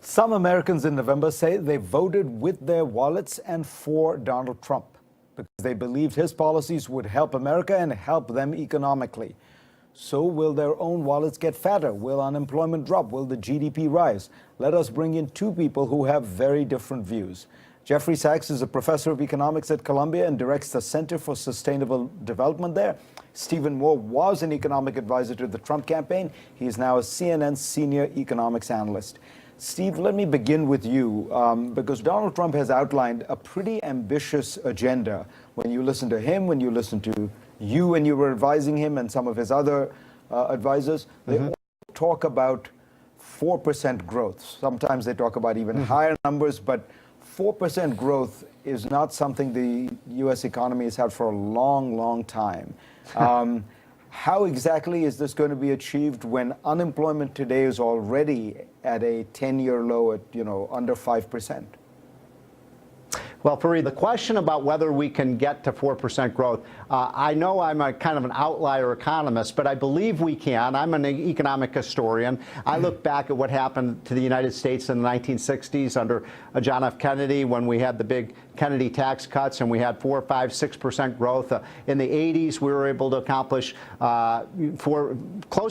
Some Americans in November say they voted with their wallets and for Donald Trump because they believed his policies would help America and help them economically. So will their own wallets get fatter? Will unemployment drop? Will the GDP rise? Let us bring in two people who have very different views. Jeffrey Sachs is a professor of economics at Columbia and directs the Center for Sustainable Development there. Stephen Moore was an economic advisor to the Trump campaign. He is now a CNN senior economics analyst. Steve, let me begin with you, because Donald Trump has outlined a pretty ambitious agenda. When you listen to him, when you listen to you when you were advising him and some of his other advisors, they all talk about 4% growth. Sometimes they talk about even higher numbers, but 4% growth is not something the U.S. economy has had for a long, long time. How exactly is this going to be achieved when unemployment today is already at a 10-year low at, under 5%? Well, Fareed, the question about whether we can get to 4% growth, I know I'm a kind of an outlier economist, but I believe we can. I'm an economic historian. I look back at what happened to the United States in the 1960s under John F. Kennedy when we had the big Kennedy tax cuts and we had 4, 5, 6% growth. In the 80s, we were able to accomplish close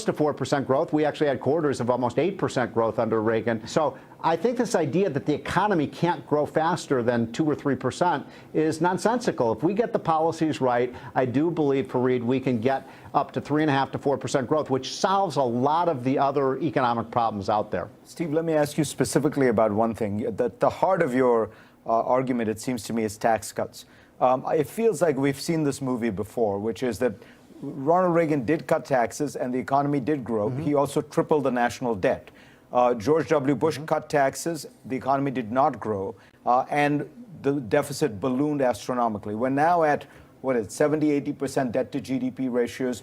to 4% growth. We actually had quarters of almost 8% growth under Reagan. So I think this idea that the economy can't grow faster than 2 or 3% is nonsensical. If we get the policies right, I do believe, Fareed, we can get up to 3.5 to 4% growth, which solves a lot of the other economic problems out there. Steve, let me ask you specifically about one thing. The heart of your argument, it seems to me, is tax cuts. It feels like we've seen this movie before, which is that Ronald Reagan did cut taxes and the economy did grow. He also tripled the national debt. George W. Bush cut taxes, the economy did not grow, and the deficit ballooned astronomically. We're now at, 70-80% debt to GDP ratios.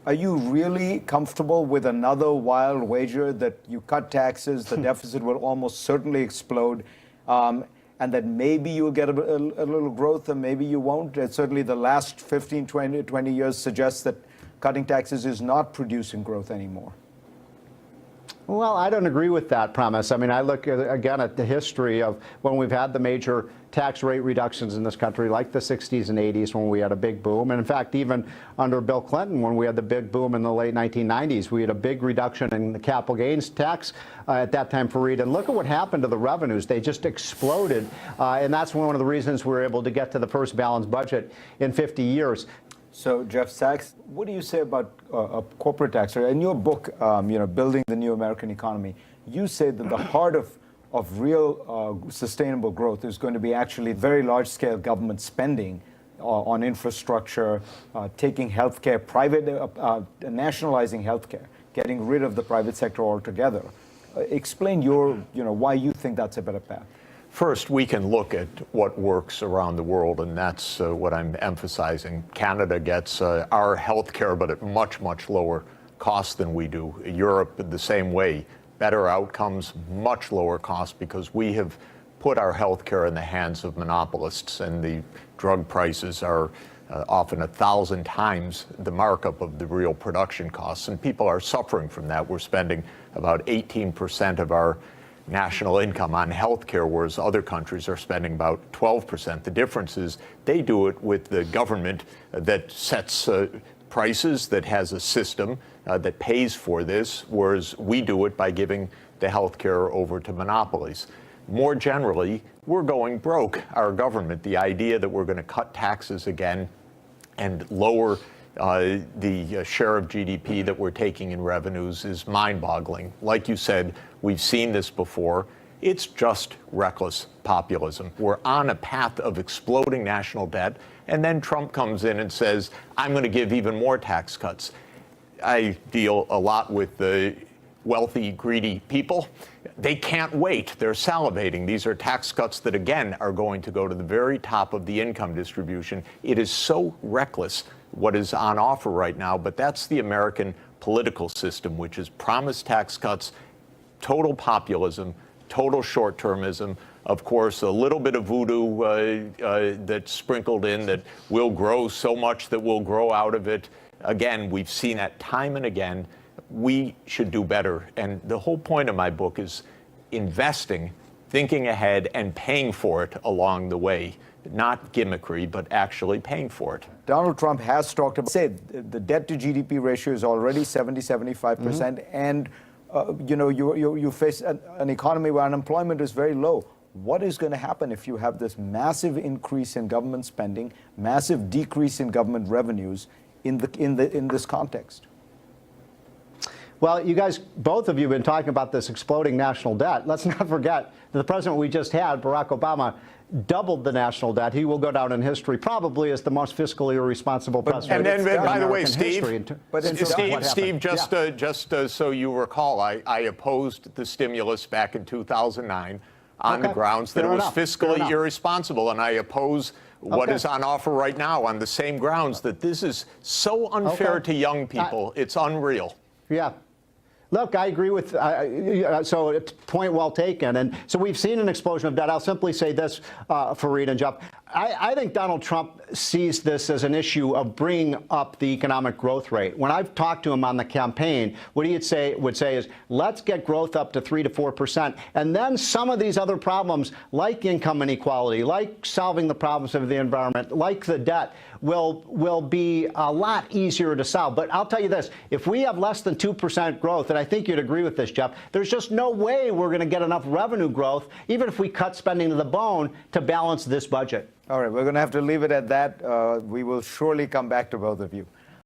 Are you really comfortable with another wild wager that you cut taxes, the deficit will almost certainly explode, and that maybe you'll get a little growth and maybe you won't? Certainly the last 15, 20 years suggests that cutting taxes is not producing growth anymore. Well, I don't agree with that premise. I mean, I look, again, at the history of when we've had the major tax rate reductions in this country, like the 60s and 80s when we had a big boom. And in fact, even under Bill Clinton, when we had the big boom in the late 1990s, we had a big reduction in the capital gains tax at that time, Fareed. And look at what happened to the revenues. They just exploded. And that's one of the reasons we were able to get to the first balanced budget in 50 years. So, Jeff Sachs, what do you say about a corporate tax? In your book, Building the New American Economy, you say that the heart of real sustainable growth is going to be actually very large-scale government spending on infrastructure, taking healthcare, nationalizing healthcare, getting rid of the private sector altogether. Explain why you think that's a better path. First, we can look at what works around the world, and that's what I'm emphasizing. Canada gets our health care, but at much, much lower cost than we do. Europe, the same way. Better outcomes, much lower cost, because we have put our health care in the hands of monopolists, and the drug prices are often 1,000 times the markup of the real production costs, and people are suffering from that. We're spending about 18% of our national income on health care, whereas other countries are spending about 12%. The difference is they do it with the government that sets prices, that has a system that pays for this, whereas we do it by giving the health care over to monopolies. More generally, we're going broke, our government. The idea that we're going to cut taxes again and lower the share of GDP that we're taking in revenues is mind-boggling. Like you said, we've seen this before. It's just reckless populism. We're on a path of exploding national debt, and then Trump comes in and says, I'm going to give even more tax cuts. I deal a lot with the wealthy, greedy people. They can't wait. They're salivating. These are tax cuts that, again, are going to go to the very top of the income distribution. It is so reckless what is on offer right now, but that's the American political system, which is promised tax cuts, total populism, total short-termism, of course, a little bit of voodoo that's sprinkled in that will grow so much that we'll grow out of it. Again, we've seen that time and again. We should do better. And the whole point of my book is investing, thinking ahead, and paying for it along the way. Not gimmickry, but actually paying for it. Donald Trump has talked about, say, the debt to GDP ratio is already 75%, and you face an economy where unemployment is very low. What is going to happen if you have this massive increase in government spending, massive decrease in government revenues in this context? Well, you guys, both of you have been talking about this exploding national debt. Let's not forget that the president we just had, Barack Obama, doubled the national debt. He will go down in history probably as the most fiscally irresponsible president. And then, by the way, Steve, just so you recall, I opposed the stimulus back in 2009 on the grounds that it was fiscally irresponsible, and I oppose what is on offer right now on the same grounds that this is so unfair to young people. It's unreal. Yeah. Look, I agree with, so point well taken. And so we've seen an explosion of debt. I'll simply say this, Fareed and Jeff. I think Donald Trump sees this as an issue of bringing up the economic growth rate. When I've talked to him on the campaign, what he would say is, let's get growth up to 3 to 4%. And then some of these other problems, like income inequality, like solving the problems of the environment, like the debt, will be a lot easier to solve. But I'll tell you this, if we have less than 2% growth, and I think you'd agree with this, Jeff, there's just no way we're going to get enough revenue growth, even if we cut spending to the bone, to balance this budget. All right, we're going to have to leave it at that. We will surely come back to both of you.